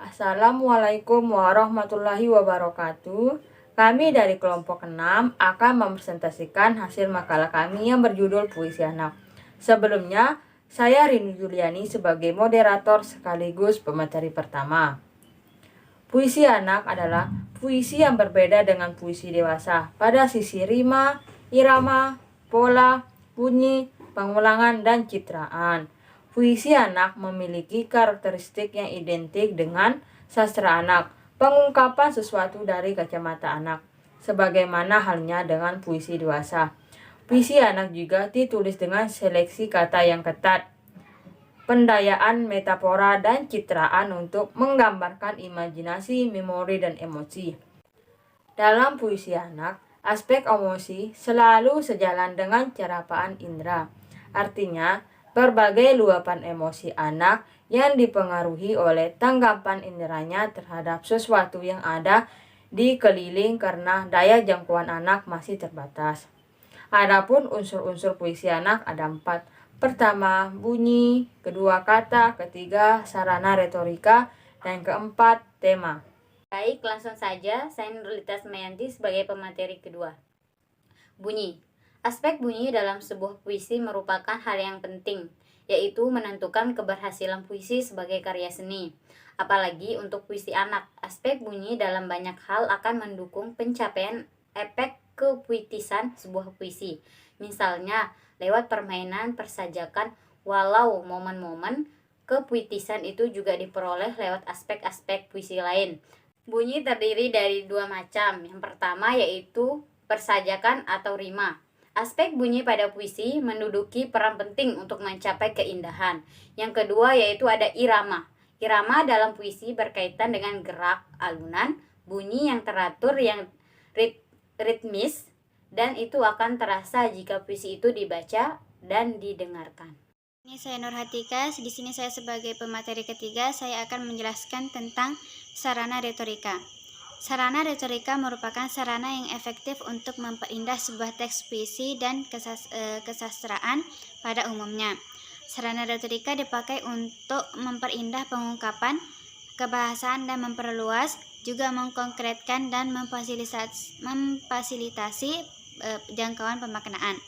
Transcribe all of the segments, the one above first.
Assalamualaikum warahmatullahi wabarakatuh. Kami dari kelompok 6 akan mempresentasikan hasil makalah kami yang berjudul Puisi Anak. Sebelumnya, saya Rini Juliani sebagai moderator sekaligus pemateri pertama. Puisi anak adalah puisi yang berbeda dengan puisi dewasa pada sisi rima, irama, pola, bunyi, pengulangan, dan citraan. Puisi anak memiliki karakteristik yang identik dengan sastra anak, pengungkapan sesuatu dari kacamata anak, sebagaimana halnya dengan puisi dewasa. Puisi anak juga ditulis dengan seleksi kata yang ketat, pendayaan metafora dan citraan untuk menggambarkan imajinasi, memori, dan emosi. Dalam puisi anak, aspek emosi selalu sejalan dengan cerapaan indera. Artinya, berbagai luapan emosi anak yang dipengaruhi oleh tanggapan inderanya terhadap sesuatu yang ada di keliling karena daya jangkauan anak masih terbatas. Adapun unsur-unsur puisi anak ada 4. Pertama, bunyi, kedua kata, ketiga sarana retorika, dan keempat tema. Baik, langsung saja. Saya Nurlita Semayanti sebagai pemateri kedua. Bunyi. Aspek bunyi dalam sebuah puisi merupakan hal yang penting, yaitu menentukan keberhasilan puisi sebagai karya seni. Apalagi untuk puisi anak, aspek bunyi dalam banyak hal akan mendukung pencapaian efek kepuitisan sebuah puisi. Misalnya, lewat permainan persajakan, walau momen-momen kepuitisan itu juga diperoleh lewat aspek-aspek puisi lain. Bunyi terdiri dari 2 macam. Yang pertama yaitu persajakan atau rima. Aspek bunyi pada puisi menduduki peran penting untuk mencapai keindahan. Yang kedua yaitu ada irama. Irama dalam puisi berkaitan dengan gerak, alunan, bunyi yang teratur, yang ritmis, dan itu akan terasa jika puisi itu dibaca dan didengarkan. Ini saya Nurhatika. Di sini saya sebagai pemateri ketiga, saya akan menjelaskan tentang sarana retorika. Sarana retorika merupakan sarana yang efektif untuk memperindah sebuah teks puisi dan kesastraan pada umumnya. Sarana retorika dipakai untuk memperindah pengungkapan, kebahasaan, dan memperluas, juga mengkonkretkan dan memfasilitasi jangkauan pemaknaan.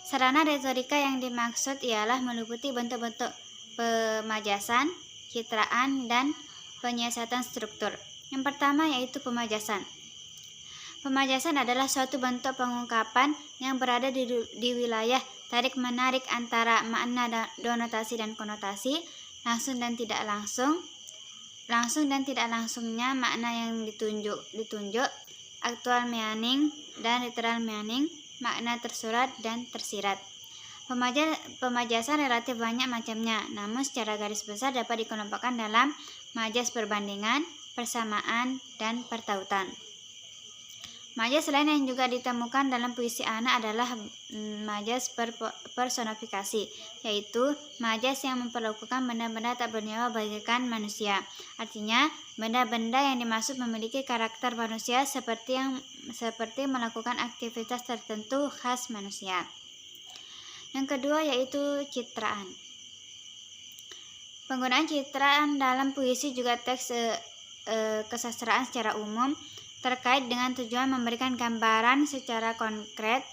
Sarana retorika yang dimaksud ialah meliputi bentuk-bentuk pemajasan, citraan, dan penyiasatan struktur. Yang pertama yaitu pemajasan. Pemajasan adalah suatu bentuk pengungkapan yang berada di wilayah tarik-menarik antara makna, denotasi, dan konotasi, langsung dan tidak langsungnya makna yang ditunjuk, actual meaning dan literal meaning, makna tersurat dan tersirat. Pemajasan relatif banyak macamnya, namun secara garis besar dapat dikelompokkan dalam majas perbandingan, persamaan, dan pertautan. Majas lain yang juga ditemukan dalam puisi anak adalah majas personifikasi, yaitu majas yang memperlakukan benda-benda tak bernyawa bagaikan manusia. Artinya, benda-benda yang dimaksud memiliki karakter manusia seperti melakukan aktivitas tertentu khas manusia. Yang kedua yaitu citraan. Penggunaan citraan dalam puisi juga teks kesastraan secara umum terkait dengan tujuan memberikan gambaran secara konkret,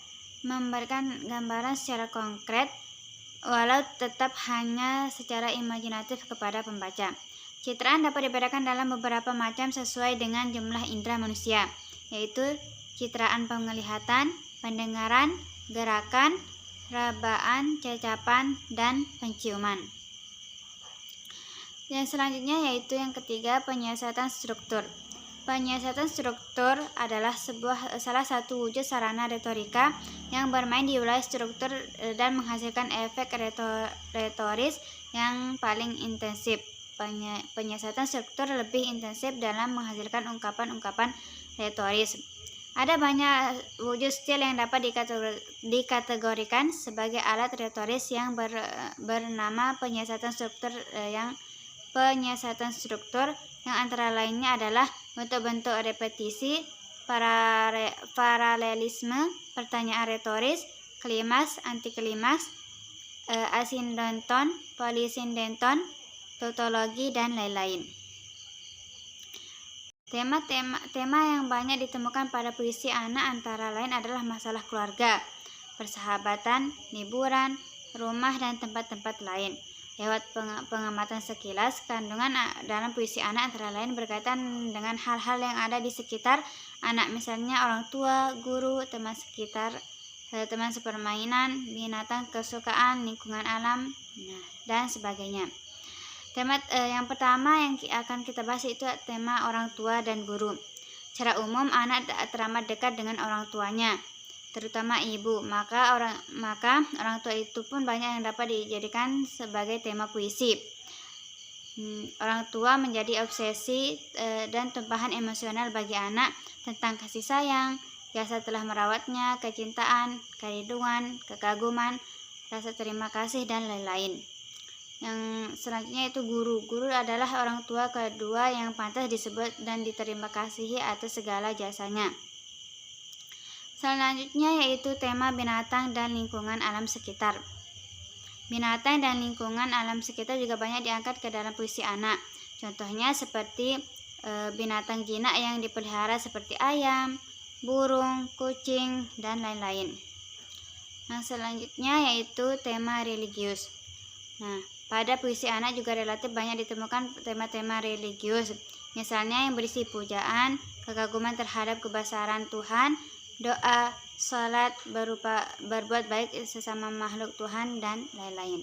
walau tetap hanya secara imajinatif kepada pembaca. Citraan dapat dibedakan dalam beberapa macam sesuai dengan jumlah indera manusia, yaitu citraan penglihatan, pendengaran, gerakan, rabaan, cacapan, dan penciuman. Yang selanjutnya yaitu yang ketiga, penyiasatan struktur. Penyiasatan struktur adalah salah satu wujud sarana retorika yang bermain di wilayah struktur dan menghasilkan efek retoris yang paling intensif. Penyiasatan struktur lebih intensif dalam menghasilkan ungkapan-ungkapan retoris. Ada banyak wujud stil yang dapat dikategorikan sebagai alat retoris yang bernama penyiasatan struktur yang antara lainnya adalah bentuk-bentuk repetisi, paralelisme, pertanyaan retoris, klimaks, antiklimaks, asindenton, polisindenton, tautologi, dan lain-lain. Tema yang banyak ditemukan pada puisi anak antara lain adalah masalah keluarga, persahabatan, liburan, rumah, dan tempat-tempat lain. Lewat pengamatan sekilas, kandungan dalam puisi anak antara lain berkaitan dengan hal-hal yang ada di sekitar anak, misalnya orang tua, guru, teman sekitar, teman sepermainan, binatang kesukaan, lingkungan alam, dan sebagainya. Tema yang pertama yang akan kita bahas itu tema orang tua dan guru. Secara umum anak teramat dekat dengan orang tuanya, terutama ibu. Maka orang tua itu pun banyak yang dapat dijadikan sebagai tema puisi. Orang tua menjadi obsesi dan tumpahan emosional bagi anak tentang kasih sayang, jasa telah merawatnya, kecintaan, kerinduan, kekaguman, rasa terima kasih, dan lain-lain. Yang selanjutnya itu guru. Guru adalah orang tua kedua yang pantas disebut dan diterima kasihi atas segala jasanya. Selanjutnya yaitu tema binatang dan lingkungan alam sekitar. Binatang dan lingkungan alam sekitar juga banyak diangkat ke dalam puisi anak. Contohnya seperti binatang jinak yang dipelihara seperti ayam, burung, kucing, dan lain-lain. Yang selanjutnya yaitu tema religius. Pada puisi anak juga relatif banyak ditemukan tema-tema religius, misalnya yang berisi pujaan, kekaguman terhadap kebesaran Tuhan, doa, salat, berbuat baik sesama makhluk Tuhan, dan lain-lain.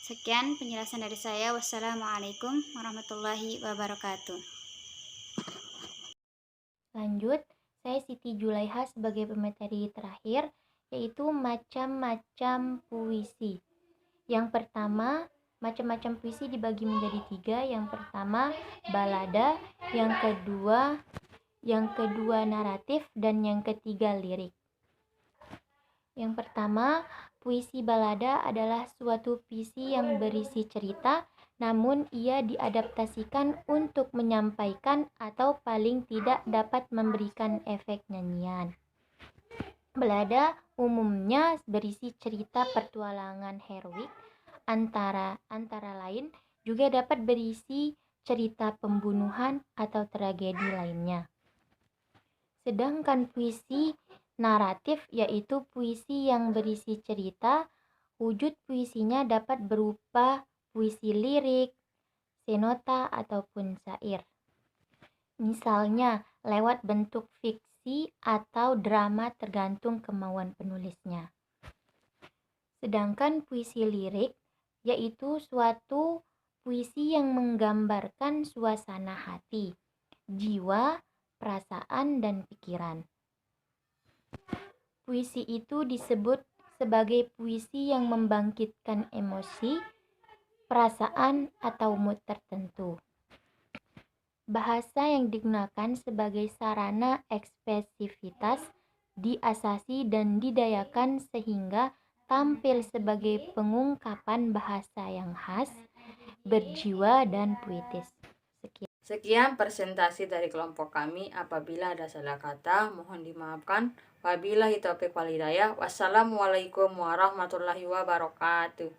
Sekian penjelasan dari saya. Wassalamualaikum warahmatullahi wabarakatuh. Lanjut, saya Siti Julaiha sebagai pemateri terakhir, yaitu macam-macam puisi. Yang pertama, macam-macam puisi dibagi menjadi 3. Yang pertama, balada, yang kedua naratif, dan yang ketiga lirik. Yang pertama, puisi balada adalah suatu puisi yang berisi cerita, namun ia diadaptasikan untuk menyampaikan atau paling tidak dapat memberikan efek nyanyian. Balada umumnya berisi cerita petualangan heroik, antara lain juga dapat berisi cerita pembunuhan atau tragedi lainnya. Sedangkan puisi naratif yaitu puisi yang berisi cerita, wujud puisinya dapat berupa puisi lirik, sonata, ataupun syair. Misalnya lewat bentuk fiksi atau drama tergantung kemauan penulisnya. Sedangkan puisi lirik yaitu suatu puisi yang menggambarkan suasana hati, jiwa, perasaan, dan pikiran. Puisi itu disebut sebagai puisi yang membangkitkan emosi, perasaan, atau mood tertentu. Bahasa yang digunakan sebagai sarana ekspresivitas diasasi dan didayakan sehingga tampil sebagai pengungkapan bahasa yang khas, berjiwa, dan puitis. Sekian presentasi dari kelompok kami. Apabila ada salah kata, mohon dimaafkan. Wabillahi taufiq wal hidayah. Wassalamualaikum warahmatullahi wabarakatuh.